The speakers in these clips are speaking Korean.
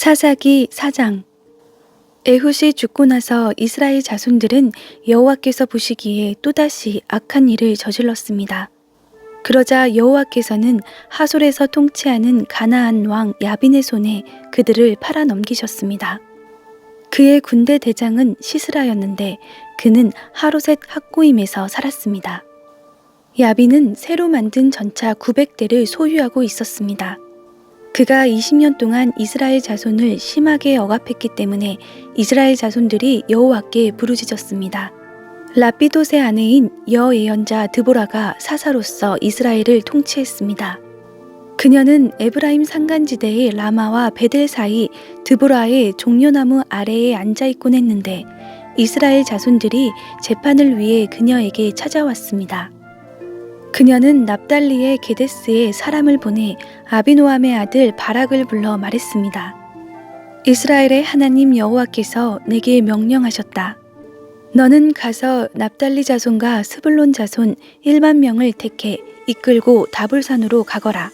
사사기 4장. 에훗이 죽고 나서 이스라엘 자손들은 여호와께서 보시기에 또다시 악한 일을 저질렀습니다. 그러자 여호와께서는 하솔에서 통치하는 가나안 왕 야빈의 손에 그들을 팔아 넘기셨습니다. 그의 군대 대장은 시스라였는데 그는 하로셋 학고임에서 살았습니다. 야빈은 새로 만든 전차 900대를 소유하고 있었습니다. 그가 20년 동안 이스라엘 자손을 심하게 억압했기 때문에 이스라엘 자손들이 여호와께 부르짖었습니다. 라피돗의 아내인 여예언자 드보라가 사사로서 이스라엘을 통치했습니다. 그녀는 에브라임 산간지대의 라마와 베델 사이 드보라의 종려나무 아래에 앉아있곤 했는데 이스라엘 자손들이 재판을 위해 그녀에게 찾아왔습니다. 그녀는 납달리의 게데스에 사람을 보내 아비노함의 아들 바락을 불러 말했습니다. 이스라엘의 하나님 여호와께서 내게 명령하셨다. 너는 가서 납달리 자손과 스불론 자손 1만 명을 택해 이끌고 다볼산으로 가거라.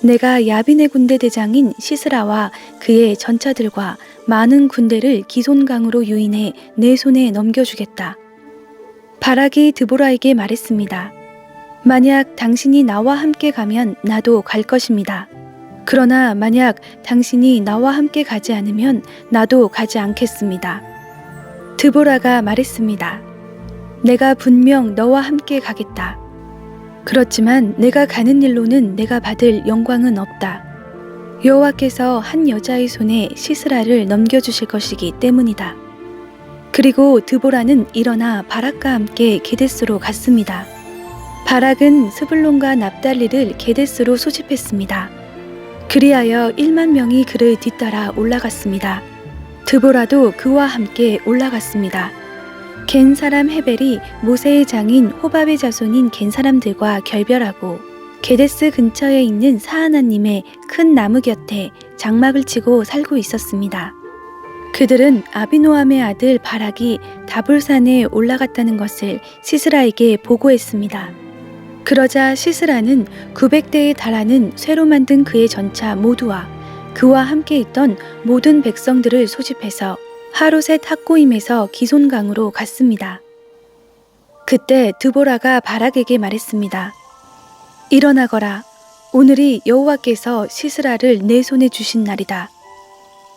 내가 야빈의 군대 대장인 시스라와 그의 전차들과 많은 군대를 기손강으로 유인해 내 손에 넘겨주겠다. 바락이 드보라에게 말했습니다. 만약 당신이 나와 함께 가면 나도 갈 것입니다. 그러나 만약 당신이 나와 함께 가지 않으면 나도 가지 않겠습니다. 드보라가 말했습니다. 내가 분명 너와 함께 가겠다. 그렇지만 내가 가는 일로는 내가 받을 영광은 없다. 여호와께서 한 여자의 손에 시스라를 넘겨주실 것이기 때문이다. 그리고 드보라는 일어나 바락과 함께 게데스로 갔습니다. 바락은 스불론과 납달리를 게데스로 소집했습니다. 그리하여 1만 명이 그를 뒤따라 올라갔습니다. 드보라도 그와 함께 올라갔습니다. 겐 사람 헤벨이 모세의 장인 호밥의 자손인 겐 사람들과 결별하고 게데스 근처에 있는 사하나님의 큰 나무 곁에 장막을 치고 살고 있었습니다. 그들은 아비노함의 아들 바락이 다볼산에 올라갔다는 것을 시스라에게 보고했습니다. 그러자 시스라는 900대에 달하는 쇠로 만든 그의 전차 모두와 그와 함께 있던 모든 백성들을 소집해서 하로셋 학고임에서 기손강으로 갔습니다. 그때 드보라가 바락에게 말했습니다. 일어나거라. 오늘이 여호와께서 시스라를 내 손에 주신 날이다.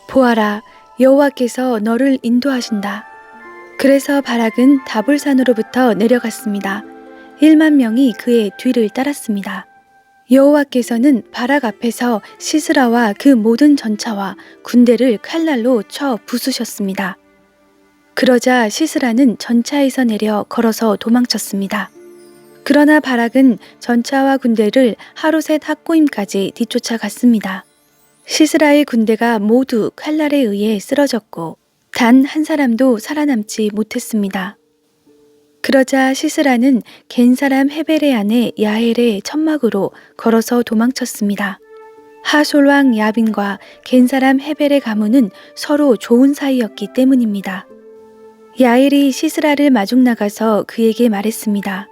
보아라, 여호와께서 너를 인도하신다. 그래서 바락은 다볼산으로부터 내려갔습니다. 1만 명이 그의 뒤를 따랐습니다. 여호와께서는 바락 앞에서 시스라와 그 모든 전차와 군대를 칼날로 쳐 부수셨습니다. 그러자 시스라는 전차에서 내려 걸어서 도망쳤습니다. 그러나 바락은 전차와 군대를 하로셋 학고임까지 뒤쫓아갔습니다. 시스라의 군대가 모두 칼날에 의해 쓰러졌고 단 한 사람도 살아남지 못했습니다. 그러자 시스라는 겐 사람 헤벨의 아내 야헬의 천막으로 걸어서 도망쳤습니다. 하솔 왕 야빈과 겐 사람 헤벨의 가문은 서로 좋은 사이였기 때문입니다. 야헬이 시스라를 마중 나가서 그에게 말했습니다.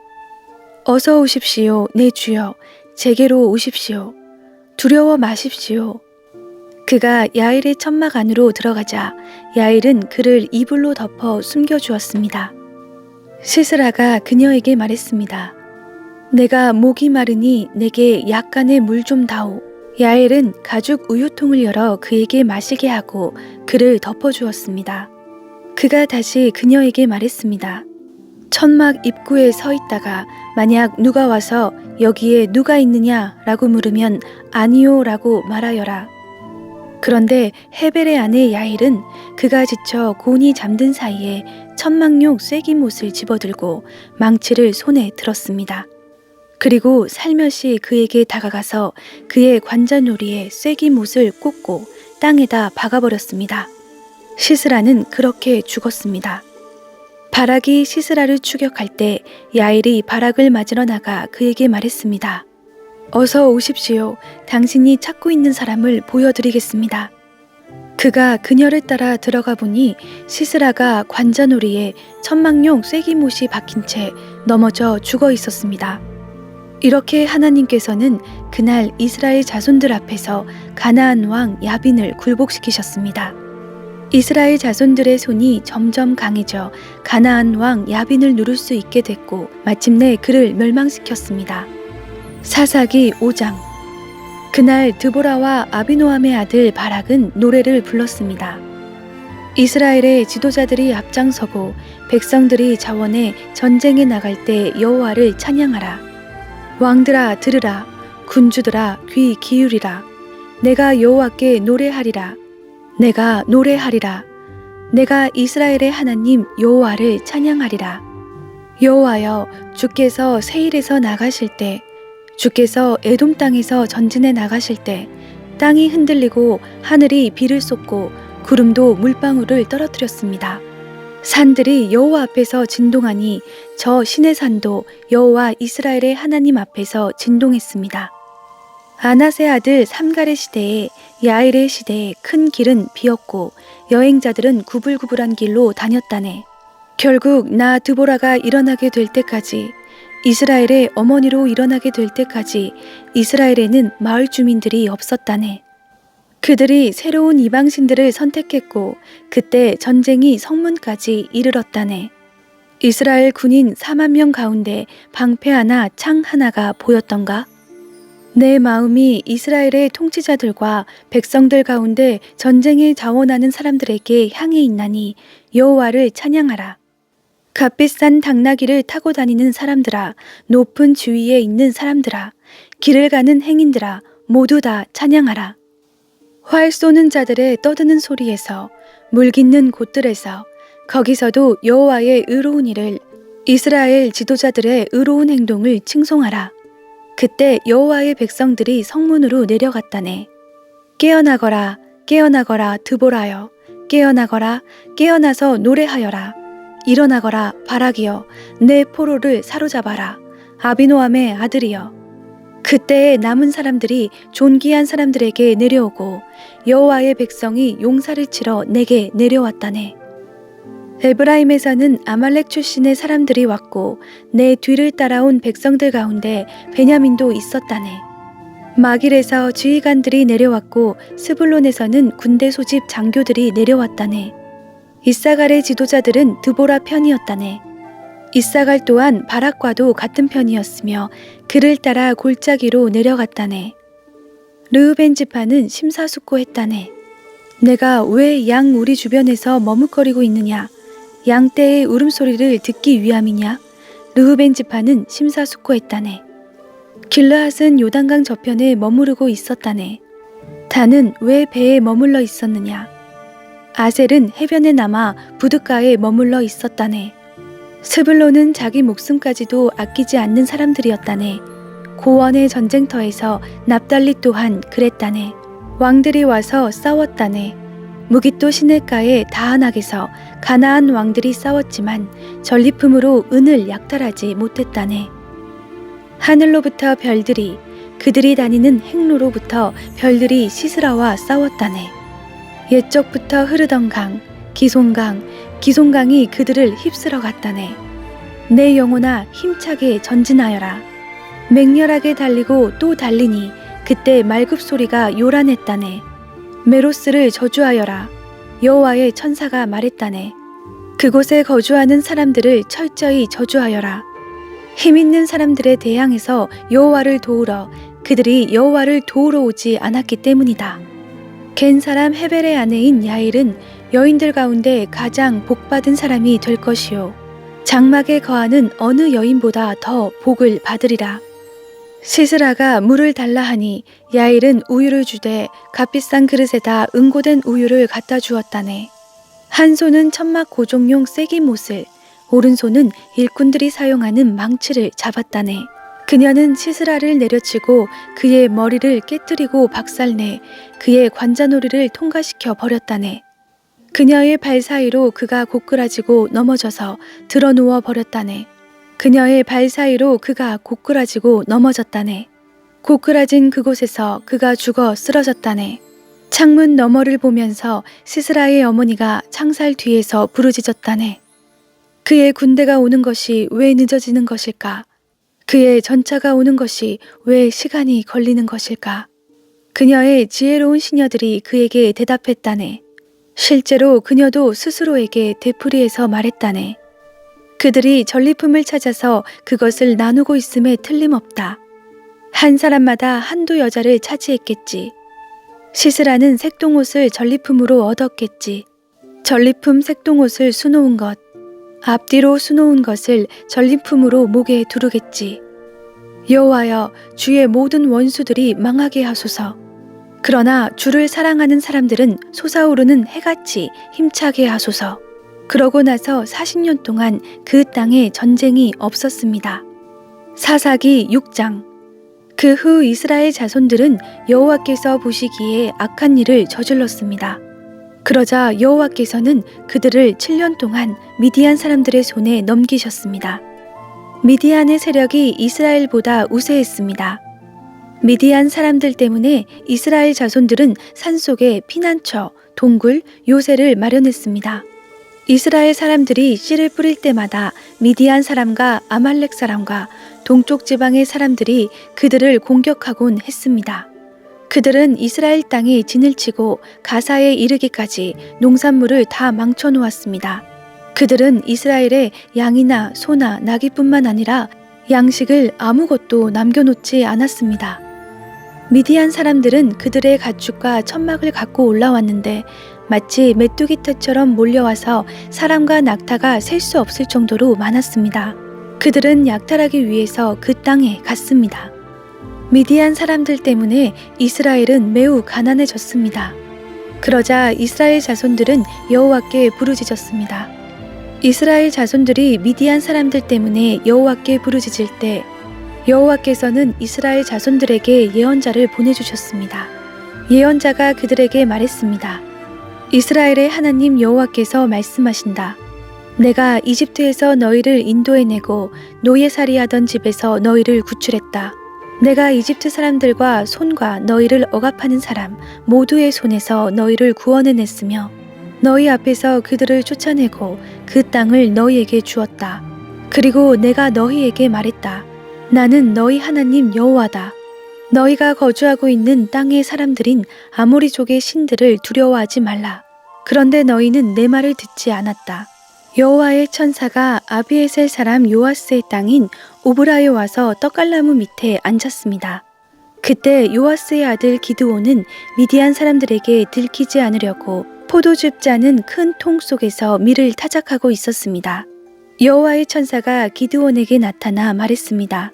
어서 오십시오, 내 주여. 제게로 오십시오. 두려워 마십시오. 그가 야헬의 천막 안으로 들어가자 야헬은 그를 이불로 덮어 숨겨주었습니다. 시스라가 그녀에게 말했습니다. 내가 목이 마르니 내게 약간의 물 좀 다오. 야헬은 가죽 우유통을 열어 그에게 마시게 하고 그를 덮어주었습니다. 그가 다시 그녀에게 말했습니다. 천막 입구에 서 있다가 만약 누가 와서 여기에 누가 있느냐 라고 물으면 아니요 라고 말하여라. 그런데 헤벨의 아내 야헬은 그가 지쳐 곤히 잠든 사이에 천막용 쐐기못을 집어들고 망치를 손에 들었습니다. 그리고 살며시 그에게 다가가서 그의 관자놀이에 쐐기못을 꽂고 땅에다 박아버렸습니다. 시스라는 그렇게 죽었습니다. 바락이 시스라를 추격할 때 야헬이 바락을 맞으러 나가 그에게 말했습니다. 어서 오십시오. 당신이 찾고 있는 사람을 보여드리겠습니다. 그가 그녀를 따라 들어가 보니 시스라가 관자놀이에 천막용 쐐기못이 박힌 채 넘어져 죽어 있었습니다. 이렇게 하나님께서는 그날 이스라엘 자손들 앞에서 가나안 왕 야빈을 굴복시키셨습니다. 이스라엘 자손들의 손이 점점 강해져 가나안 왕 야빈을 누를 수 있게 됐고 마침내 그를 멸망시켰습니다. 사사기 5장. 그날 드보라와 아비노함의 아들 바락은 노래를 불렀습니다. 이스라엘의 지도자들이 앞장서고 백성들이 자원해 전쟁에 나갈 때 여호와를 찬양하라. 왕들아 들으라. 군주들아 귀 기울이라. 내가 여호와께 노래하리라. 내가 노래하리라. 내가 이스라엘의 하나님 여호와를 찬양하리라. 여호와여, 주께서 세일에서 나가실 때, 주께서 에돔 땅에서 전진해 나가실 때 땅이 흔들리고 하늘이 비를 쏟고 구름도 물방울을 떨어뜨렸습니다. 산들이 여호와 앞에서 진동하니 저 신의 산도 여호와 이스라엘의 하나님 앞에서 진동했습니다. 아낫의 아들 삼갈의 시대에 야일의 시대에 큰 길은 비었고 여행자들은 구불구불한 길로 다녔다네. 결국 나 드보라가 일어나게 될 때까지, 이스라엘의 어머니로 일어나게 될 때까지 이스라엘에는 마을 주민들이 없었다네. 그들이 새로운 이방신들을 선택했고 그때 전쟁이 성문까지 이르렀다네. 이스라엘 군인 4만 명 가운데 방패 하나, 창 하나가 보였던가? 내 마음이 이스라엘의 통치자들과 백성들 가운데 전쟁에 자원하는 사람들에게 향해 있나니 여호와를 찬양하라. 갓빛산 당나귀를 타고 다니는 사람들아, 높은 주위에 있는 사람들아, 길을 가는 행인들아, 모두 다 찬양하라. 활 쏘는 자들의 떠드는 소리에서, 물 깃는 곳들에서, 거기서도 여호와의 의로운 일을, 이스라엘 지도자들의 의로운 행동을 칭송하라. 그때 여호와의 백성들이 성문으로 내려갔다네. 깨어나거라, 깨어나거라 드보라여, 깨어나거라, 깨어나서 노래하여라. 일어나거라 바락이여, 내 포로를 사로잡아라. 아비노함의 아들이여. 그때에 남은 사람들이 존귀한 사람들에게 내려오고 여호와의 백성이 용사를 치러 내게 내려왔다네. 에브라임에서는 아말렉 출신의 사람들이 왔고 내 뒤를 따라온 백성들 가운데 베냐민도 있었다네. 마길에서 지휘관들이 내려왔고 스불론에서는 군대 소집 장교들이 내려왔다네. 이사갈의 지도자들은 드보라 편이었다네. 이사갈 또한 바락과도 같은 편이었으며 그를 따라 골짜기로 내려갔다네. 르우벤 지파는 심사숙고했다네. 내가 왜 양 우리 주변에서 머뭇거리고 있느냐? 양떼의 울음소리를 듣기 위함이냐? 르우벤 지파는 심사숙고했다네. 길르앗은 요단강 저편에 머무르고 있었다네. 단은 왜 배에 머물러 있었느냐? 아셀은 해변에 남아 부둣가에 머물러 있었다네. 스불론은 자기 목숨까지도 아끼지 않는 사람들이었다네. 고원의 전쟁터에서 납달리 또한 그랬다네. 왕들이 와서 싸웠다네. 무깃도 시냇가의 다한악에서 가나안 왕들이 싸웠지만 전리품으로 은을 약탈하지 못했다네. 하늘로부터 별들이, 그들이 다니는 행로로부터 별들이 시스라와 싸웠다네. 옛적부터 흐르던 강, 기송강이 그들을 휩쓸어 갔다네. 내 영혼아 힘차게 전진하여라. 맹렬하게 달리고 또 달리니 그때 말급소리가 요란했다네. 메로스를 저주하여라. 여호와의 천사가 말했다네. 그곳에 거주하는 사람들을 철저히 저주하여라. 힘있는 사람들에 대항해서 여호와를 도우러, 그들이 여호와를 도우러 오지 않았기 때문이다. 겐 사람 헤벨의 아내인 야일은 여인들 가운데 가장 복받은 사람이 될 것이요, 장막에 거하는 어느 여인보다 더 복을 받으리라. 시스라가 물을 달라 하니 야일은 우유를 주되 값비싼 그릇에다 응고된 우유를 갖다 주었다네. 한 손은 천막 고종용 쐐기못을, 오른손은 일꾼들이 사용하는 망치를 잡았다네. 그녀는 시스라를 내려치고 그의 머리를 깨뜨리고 박살내 그의 관자놀이를 통과시켜 버렸다네. 그녀의 발 사이로 그가 고꾸라지고 넘어져서 드러누워 버렸다네. 그녀의 발 사이로 그가 고꾸라지고 넘어졌다네. 고꾸라진 그곳에서 그가 죽어 쓰러졌다네. 창문 너머를 보면서 시스라의 어머니가 창살 뒤에서 부르짖었다네. 그의 군대가 오는 것이 왜 늦어지는 것일까? 그의 전차가 오는 것이 왜 시간이 걸리는 것일까? 그녀의 지혜로운 시녀들이 그에게 대답했다네. 실제로 그녀도 스스로에게 되풀이해서 말했다네. 그들이 전리품을 찾아서 그것을 나누고 있음에 틀림없다. 한 사람마다 한두 여자를 차지했겠지. 시스라는 색동옷을 전리품으로 얻었겠지. 전리품 색동옷을 수놓은 것, 앞뒤로 수놓은 것을 전리품으로 목에 두르겠지. 여호와여, 주의 모든 원수들이 망하게 하소서. 그러나 주를 사랑하는 사람들은 솟아오르는 해같이 힘차게 하소서. 그러고 나서 40년 동안 그 땅에 전쟁이 없었습니다. 사사기 6장. 그 후 이스라엘 자손들은 여호와께서 보시기에 악한 일을 저질렀습니다. 그러자 여호와께서는 그들을 7년 동안 미디안 사람들의 손에 넘기셨습니다. 미디안의 세력이 이스라엘보다 우세했습니다. 미디안 사람들 때문에 이스라엘 자손들은 산속에 피난처, 동굴, 요새를 마련했습니다. 이스라엘 사람들이 씨를 뿌릴 때마다 미디안 사람과 아말렉 사람과 동쪽 지방의 사람들이 그들을 공격하곤 했습니다. 그들은 이스라엘 땅에 진을 치고 가사에 이르기까지 농산물을 다 망쳐놓았습니다. 그들은 이스라엘에 양이나 소나 나귀뿐만 아니라 양식을 아무것도 남겨놓지 않았습니다. 미디안 사람들은 그들의 가축과 천막을 갖고 올라왔는데 마치 메뚜기 떼처럼 몰려와서 사람과 낙타가 셀 수 없을 정도로 많았습니다. 그들은 약탈하기 위해서 그 땅에 갔습니다. 미디안 사람들 때문에 이스라엘은 매우 가난해졌습니다. 그러자 이스라엘 자손들은 여호와께 부르짖었습니다. 이스라엘 자손들이 미디안 사람들 때문에 여호와께 부르짖을 때 여호와께서는 이스라엘 자손들에게 예언자를 보내주셨습니다. 예언자가 그들에게 말했습니다. 이스라엘의 하나님 여호와께서 말씀하신다. 내가 이집트에서 너희를 인도해내고 노예살이하던 집에서 너희를 구출했다. 내가 이집트 사람들과 손과 너희를 억압하는 사람 모두의 손에서 너희를 구원해냈으며 너희 앞에서 그들을 쫓아내고 그 땅을 너희에게 주었다. 그리고 내가 너희에게 말했다. 나는 너희 하나님 여호와다. 너희가 거주하고 있는 땅의 사람들인 아모리족의 신들을 두려워하지 말라. 그런데 너희는 내 말을 듣지 않았다. 여호와의 천사가 아비에셀 사람 요아스의 땅인 오브라에 와서 떡갈나무 밑에 앉았습니다. 그때 요아스의 아들 기드온은 미디안 사람들에게 들키지 않으려고 포도즙 짜는 큰 통 속에서 밀을 타작하고 있었습니다. 여호와의 천사가 기드온에게 나타나 말했습니다.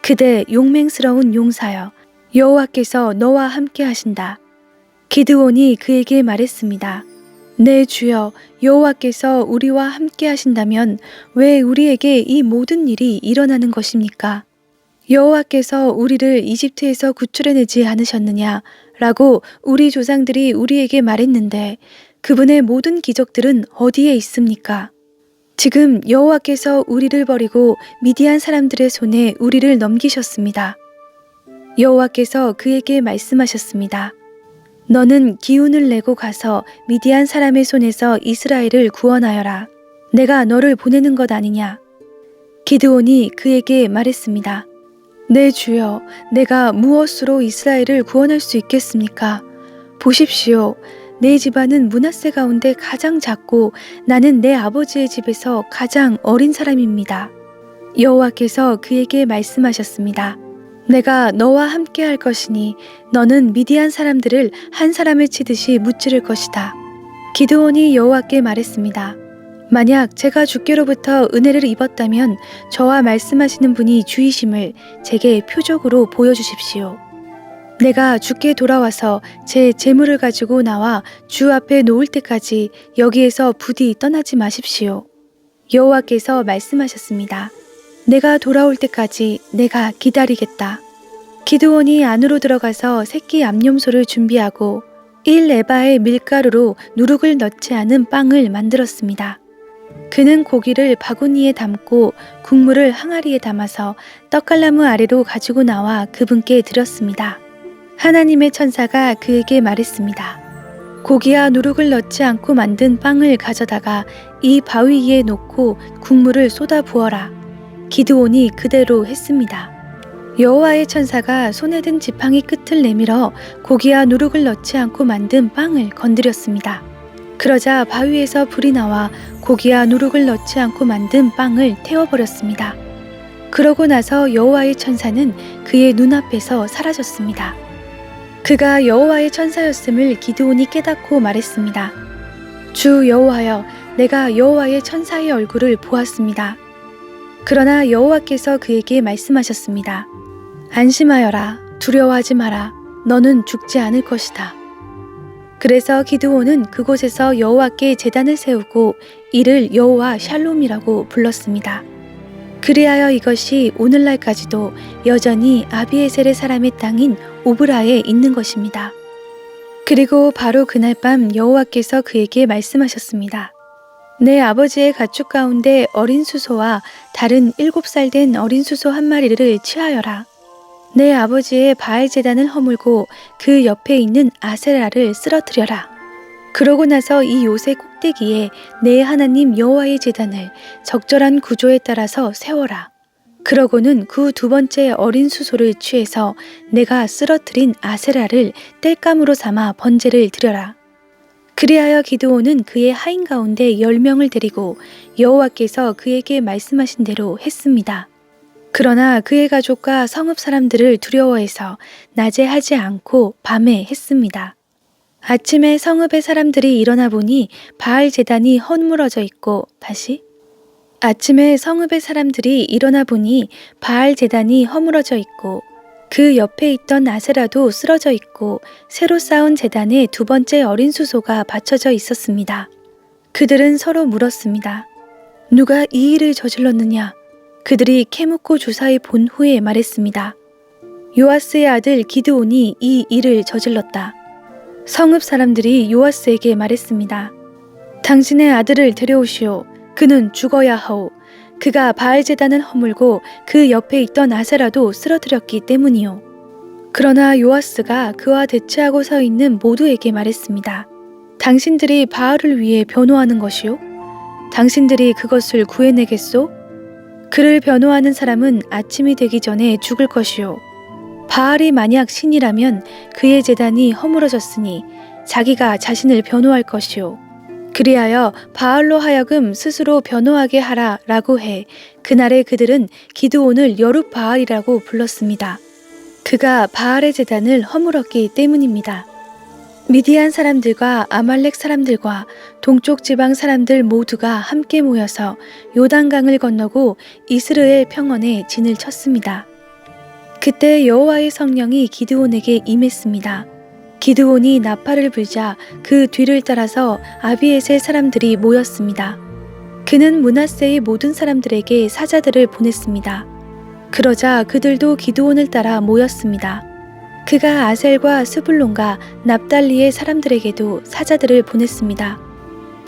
그대 용맹스러운 용사여, 여호와께서 너와 함께 하신다. 기드온이 그에게 말했습니다. 네 주여, 여호와께서 우리와 함께 하신다면 왜 우리에게 이 모든 일이 일어나는 것입니까? 여호와께서 우리를 이집트에서 구출해내지 않으셨느냐? 라고 우리 조상들이 우리에게 말했는데 그분의 모든 기적들은 어디에 있습니까? 지금 여호와께서 우리를 버리고 미디안 사람들의 손에 우리를 넘기셨습니다. 여호와께서 그에게 말씀하셨습니다. 너는 기운을 내고 가서 미디안 사람의 손에서 이스라엘을 구원하여라. 내가 너를 보내는 것 아니냐? 기드온이 그에게 말했습니다. 네 주여, 내가 무엇으로 이스라엘을 구원할 수 있겠습니까? 보십시오. 내 집안은 므낫세 가운데 가장 작고 나는 내 아버지의 집에서 가장 어린 사람입니다. 여호와께서 그에게 말씀하셨습니다. 내가 너와 함께 할 것이니 너는 미디안 사람들을 한 사람을 치듯이 무찌를 것이다. 기드온이 여호와께 말했습니다. 만약 제가 주께로부터 은혜를 입었다면 저와 말씀하시는 분이 주이심을 제게 표적으로 보여주십시오. 내가 주께 돌아와서 제 재물을 가지고 나와 주 앞에 놓을 때까지 여기에서 부디 떠나지 마십시오. 여호와께서 말씀하셨습니다. 내가 돌아올 때까지 내가 기다리겠다. 기드온이 안으로 들어가서 새끼 암염소를 준비하고 1에바의 밀가루로 누룩을 넣지 않은 빵을 만들었습니다. 그는 고기를 바구니에 담고 국물을 항아리에 담아서 떡갈나무 아래로 가지고 나와 그분께 드렸습니다. 하나님의 천사가 그에게 말했습니다. 고기와 누룩을 넣지 않고 만든 빵을 가져다가 이 바위 위에 놓고 국물을 쏟아 부어라. 기드온이 그대로 했습니다. 여호와의 천사가 손에 든 지팡이 끝을 내밀어 고기와 누룩을 넣지 않고 만든 빵을 건드렸습니다. 그러자 바위에서 불이 나와 고기와 누룩을 넣지 않고 만든 빵을 태워버렸습니다. 그러고 나서 여호와의 천사는 그의 눈앞에서 사라졌습니다. 그가 여호와의 천사였음을 기드온이 깨닫고 말했습니다. 주 여호와여, 내가 여호와의 천사의 얼굴을 보았습니다. 그러나 여호와께서 그에게 말씀하셨습니다. 안심하여라, 두려워하지 마라, 너는 죽지 않을 것이다. 그래서 기드온은 그곳에서 여호와께 제단을 세우고 이를 여호와 샬롬이라고 불렀습니다. 그리하여 이것이 오늘날까지도 여전히 아비에셀의 사람의 땅인 오브라에 있는 것입니다. 그리고 바로 그날 밤 여호와께서 그에게 말씀하셨습니다. 내 아버지의 가축 가운데 어린 수소와 다른 7살 된 어린 수소 한 마리를 취하여라. 내 아버지의 바알 제단을 허물고 그 옆에 있는 아세라를 쓰러뜨려라. 그러고 나서 이 요새 꼭대기에 내 하나님 여호와의 제단을 적절한 구조에 따라서 세워라. 그러고는 그 두 번째 어린 수소를 취해서 내가 쓰러뜨린 아세라를 땔감으로 삼아 번제를 드려라. 그리하여 기드온은 그의 하인 가운데 10명을 데리고 여호와께서 그에게 말씀하신 대로 했습니다. 그러나 그의 가족과 성읍 사람들을 두려워해서 낮에 하지 않고 밤에 했습니다. 아침에 성읍의 사람들이 일어나 보니 바알 제단이 허물어져 있고 아침에 성읍의 사람들이 일어나 보니 바알 제단이 허물어져 있고 그 옆에 있던 아세라도 쓰러져 있고 새로 쌓은 제단에 두 번째 어린 수소가 받쳐져 있었습니다. 그들은 서로 물었습니다. 누가 이 일을 저질렀느냐? 그들이 캐묻고 조사해 본 후에 말했습니다. 요아스의 아들 기드온이 이 일을 저질렀다. 성읍 사람들이 요아스에게 말했습니다. 당신의 아들을 데려오시오. 그는 죽어야 하오. 그가 바알 제단을 허물고 그 옆에 있던 아세라도 쓰러뜨렸기 때문이요. 그러나 요아스가 그와 대치하고 서 있는 모두에게 말했습니다. 당신들이 바알을 위해 변호하는 것이요? 당신들이 그것을 구해내겠소? 그를 변호하는 사람은 아침이 되기 전에 죽을 것이요. 바알이 만약 신이라면 그의 제단이 허물어졌으니 자기가 자신을 변호할 것이요. 그리하여 바알로 하여금 스스로 변호하게 하라 라고 해 그날에 그들은 기드온을 여룻바알이라고 불렀습니다. 그가 바알의 제단을 허물었기 때문입니다. 미디안 사람들과 아말렉 사람들과 동쪽 지방 사람들 모두가 함께 모여서 요단강을 건너고 이스라엘 평원에 진을 쳤습니다. 그때 여호와의 성령이 기드온에게 임했습니다. 기드온이 나팔을 불자 그 뒤를 따라서 아비에셀 사람들이 모였습니다. 그는 므낫세의 모든 사람들에게 사자들을 보냈습니다. 그러자 그들도 기드온을 따라 모였습니다. 그가 아셀과 스불론과 납달리의 사람들에게도 사자들을 보냈습니다.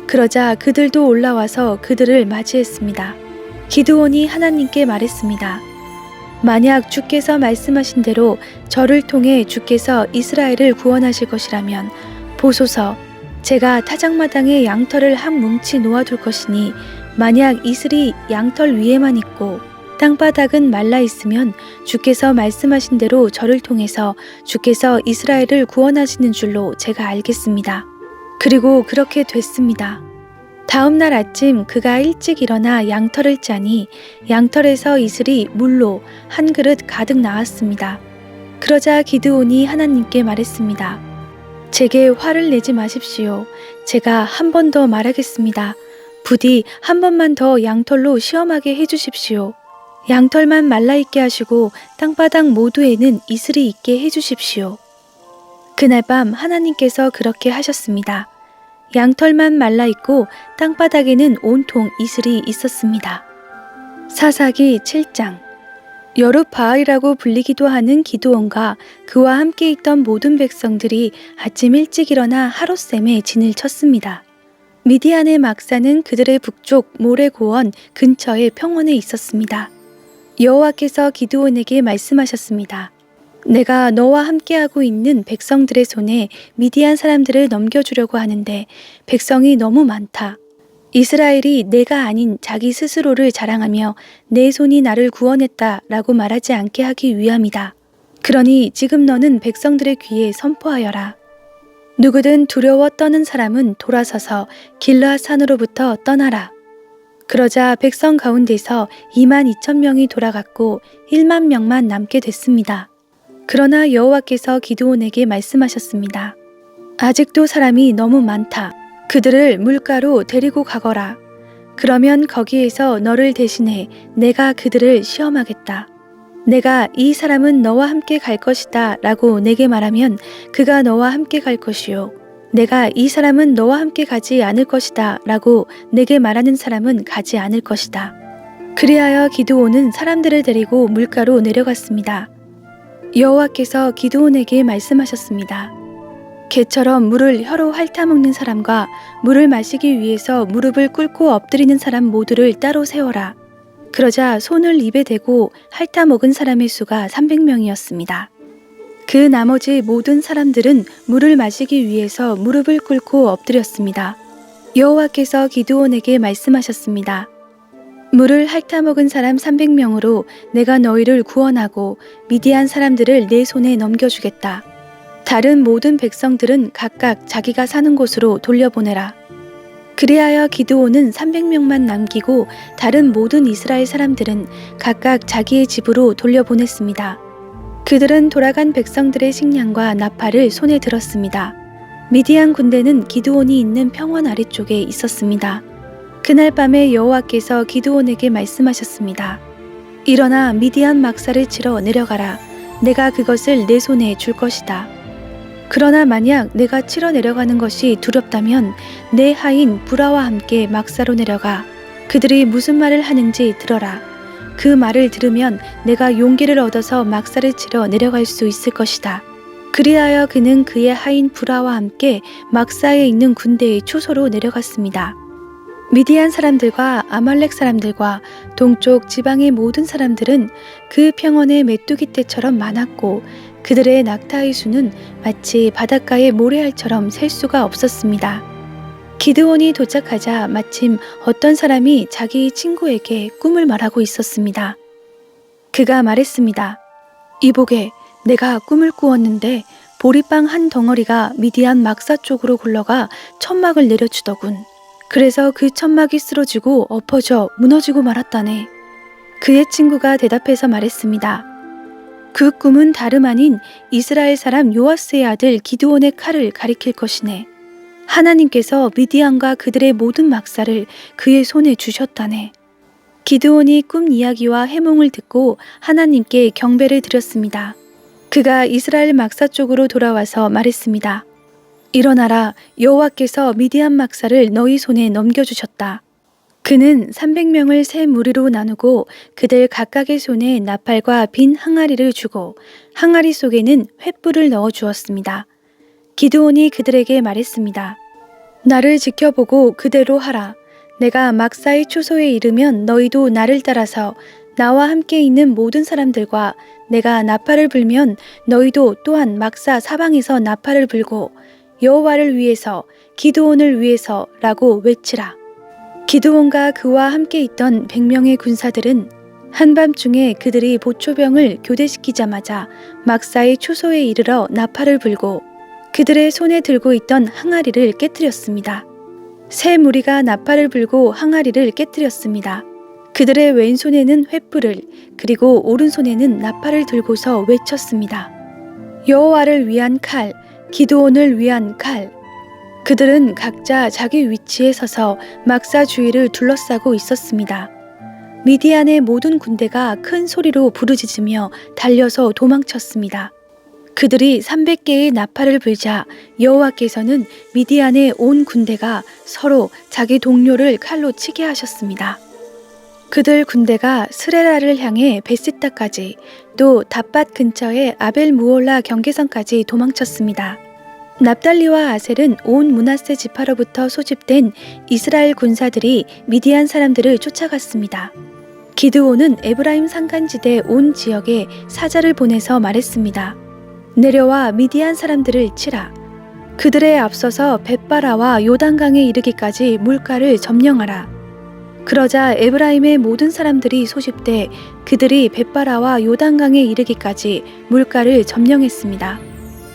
그러자 그들도 올라와서 그들을 맞이했습니다. 기드온이 하나님께 말했습니다. 만약 주께서 말씀하신 대로 저를 통해 주께서 이스라엘을 구원하실 것이라면 보소서, 제가 타작마당에 양털을 한 뭉치 놓아둘 것이니 만약 이슬이 양털 위에만 있고 땅바닥은 말라 있으면 주께서 말씀하신 대로 저를 통해서 주께서 이스라엘을 구원하시는 줄로 제가 알겠습니다. 그리고 그렇게 됐습니다. 다음 날 아침 그가 일찍 일어나 양털을 짜니 양털에서 이슬이 물로 한 그릇 가득 나왔습니다. 그러자 기드온이 하나님께 말했습니다. 제게 화를 내지 마십시오. 제가 한 번 더 말하겠습니다. 부디 한 번만 더 양털로 시험하게 해주십시오. 양털만 말라있게 하시고 땅바닥 모두에는 이슬이 있게 해주십시오. 그날 밤 하나님께서 그렇게 하셨습니다. 양털만 말라있고 땅바닥에는 온통 이슬이 있었습니다. 사사기 7장. 여룻바알이라고 불리기도 하는 기드온과 그와 함께 있던 모든 백성들이 아침 일찍 일어나 하롯셈에 진을 쳤습니다. 미디안의 막사는 그들의 북쪽 모레고원 근처의 평원에 있었습니다. 여호와께서 기드온에게 말씀하셨습니다. 내가 너와 함께하고 있는 백성들의 손에 미디안 사람들을 넘겨주려고 하는데 백성이 너무 많다. 이스라엘이 내가 아닌 자기 스스로를 자랑하며 내 손이 나를 구원했다라고 말하지 않게 하기 위함이다. 그러니 지금 너는 백성들의 귀에 선포하여라. 누구든 두려워 떠는 사람은 돌아서서 길르앗 산으로부터 떠나라. 그러자 백성 가운데서 22,000명이 돌아갔고 10,000명만 남게 됐습니다. 그러나 여호와께서 기드온에게 말씀하셨습니다. 아직도 사람이 너무 많다. 그들을 물가로 데리고 가거라. 그러면 거기에서 너를 대신해 내가 그들을 시험하겠다. 내가 이 사람은 너와 함께 갈 것이다 라고 내게 말하면 그가 너와 함께 갈 것이요. 내가 이 사람은 너와 함께 가지 않을 것이다 라고 내게 말하는 사람은 가지 않을 것이다. 그리하여 기드온은 사람들을 데리고 물가로 내려갔습니다. 여호와께서 기드온에게 말씀하셨습니다. 개처럼 물을 혀로 핥아먹는 사람과 물을 마시기 위해서 무릎을 꿇고 엎드리는 사람 모두를 따로 세워라. 그러자 손을 입에 대고 핥아먹은 사람의 수가 300명이었습니다. 그 나머지 모든 사람들은 물을 마시기 위해서 무릎을 꿇고 엎드렸습니다. 여호와께서 기드온에게 말씀하셨습니다. 물을 핥아먹은 사람 300명으로 내가 너희를 구원하고 미디안 사람들을 내 손에 넘겨주겠다. 다른 모든 백성들은 각각 자기가 사는 곳으로 돌려보내라. 그리하여 기드온은 300명만 남기고 다른 모든 이스라엘 사람들은 각각 자기의 집으로 돌려보냈습니다. 그들은 돌아간 백성들의 식량과 나팔을 손에 들었습니다. 미디안 군대는 기드온이 있는 평원 아래쪽에 있었습니다. 그날 밤에 여호와께서 기드온에게 말씀하셨습니다. 일어나 미디안 막사를 치러 내려가라. 내가 그것을 내 손에 줄 것이다. 그러나 만약 내가 치러 내려가는 것이 두렵다면 내 하인 부라와 함께 막사로 내려가. 그들이 무슨 말을 하는지 들어라. 그 말을 들으면 내가 용기를 얻어서 막사를 치러 내려갈 수 있을 것이다. 그리하여 그는 그의 하인 부라와 함께 막사에 있는 군대의 초소로 내려갔습니다. 미디안 사람들과 아말렉 사람들과 동쪽 지방의 모든 사람들은 그 평원의 메뚜기 떼처럼 많았고 그들의 낙타의 수는 마치 바닷가의 모래알처럼 셀 수가 없었습니다. 기드온이 도착하자 마침 어떤 사람이 자기 친구에게 꿈을 말하고 있었습니다. 그가 말했습니다. 이보게, 내가 꿈을 꾸었는데 보리빵 한 덩어리가 미디안 막사 쪽으로 굴러가 천막을 내려주더군. 그래서 그 천막이 쓰러지고 엎어져 무너지고 말았다네. 그의 친구가 대답해서 말했습니다. 그 꿈은 다름 아닌 이스라엘 사람 요아스의 아들 기드온의 칼을 가리킬 것이네. 하나님께서 미디안과 그들의 모든 막사를 그의 손에 주셨다네. 기드온이 꿈 이야기와 해몽을 듣고 하나님께 경배를 드렸습니다. 그가 이스라엘 막사 쪽으로 돌아와서 말했습니다. 일어나라, 여호와께서 미디안 막사를 너희 손에 넘겨주셨다. 그는 300명을 세 무리로 나누고 그들 각각의 손에 나팔과 빈 항아리를 주고 항아리 속에는 횃불을 넣어 주었습니다. 기드온이 그들에게 말했습니다. 나를 지켜보고 그대로 하라. 내가 막사의 초소에 이르면 너희도 나를 따라서 나와 함께 있는 모든 사람들과 내가 나팔을 불면 너희도 또한 막사 사방에서 나팔을 불고 여호와를 위해서 기드온을 위해서라고 외치라. 기드온과 그와 함께 있던 100명의 군사들은 한밤중에 그들이 보초병을 교대시키자마자 막사의 초소에 이르러 나팔을 불고 그들의 손에 들고 있던 항아리를 깨뜨렸습니다. 세 무리가 나팔을 불고 항아리를 깨뜨렸습니다. 그들의 왼손에는 횃불을 그리고 오른손에는 나팔을 들고서 외쳤습니다. 여호와를 위한 칼, 기드온을 위한 칼. 그들은 각자 자기 위치에 서서 막사 주위를 둘러싸고 있었습니다. 미디안의 모든 군대가 큰 소리로 부르짖으며 달려서 도망쳤습니다. 그들이 300개의 나팔을 불자 여호와께서는 미디안의 온 군대가 서로 자기 동료를 칼로 치게 하셨습니다. 그들 군대가 스레라를 향해 베시타까지 또 닷밭 근처의 아벨 무올라 경계선까지 도망쳤습니다. 납달리와 아셀은 온 므낫세 지파로부터 소집된 이스라엘 군사들이 미디안 사람들을 쫓아갔습니다. 기드온은 에브라임 산간지대 온 지역에 사자를 보내서 말했습니다. 내려와 미디안 사람들을 치라. 그들에 앞서서 벳바라와 요단강에 이르기까지 물가를 점령하라. 그러자 에브라임의 모든 사람들이 소집돼 그들이 벳바라와 요단강에 이르기까지 물가를 점령했습니다.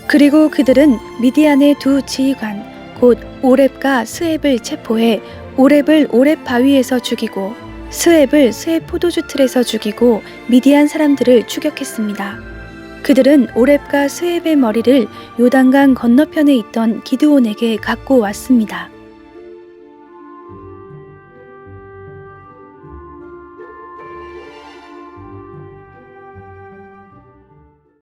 그리고 그들은 미디안의 두 지휘관 곧 오렙과 스앱을 체포해 오렙을 오렙 바위에서 죽이고 스앱을 스앱 포도주 틀에서 죽이고 미디안 사람들을 추격했습니다. 그들은 오렙과 스앱의 머리를 요단강 건너편에 있던 기드온에게 갖고 왔습니다.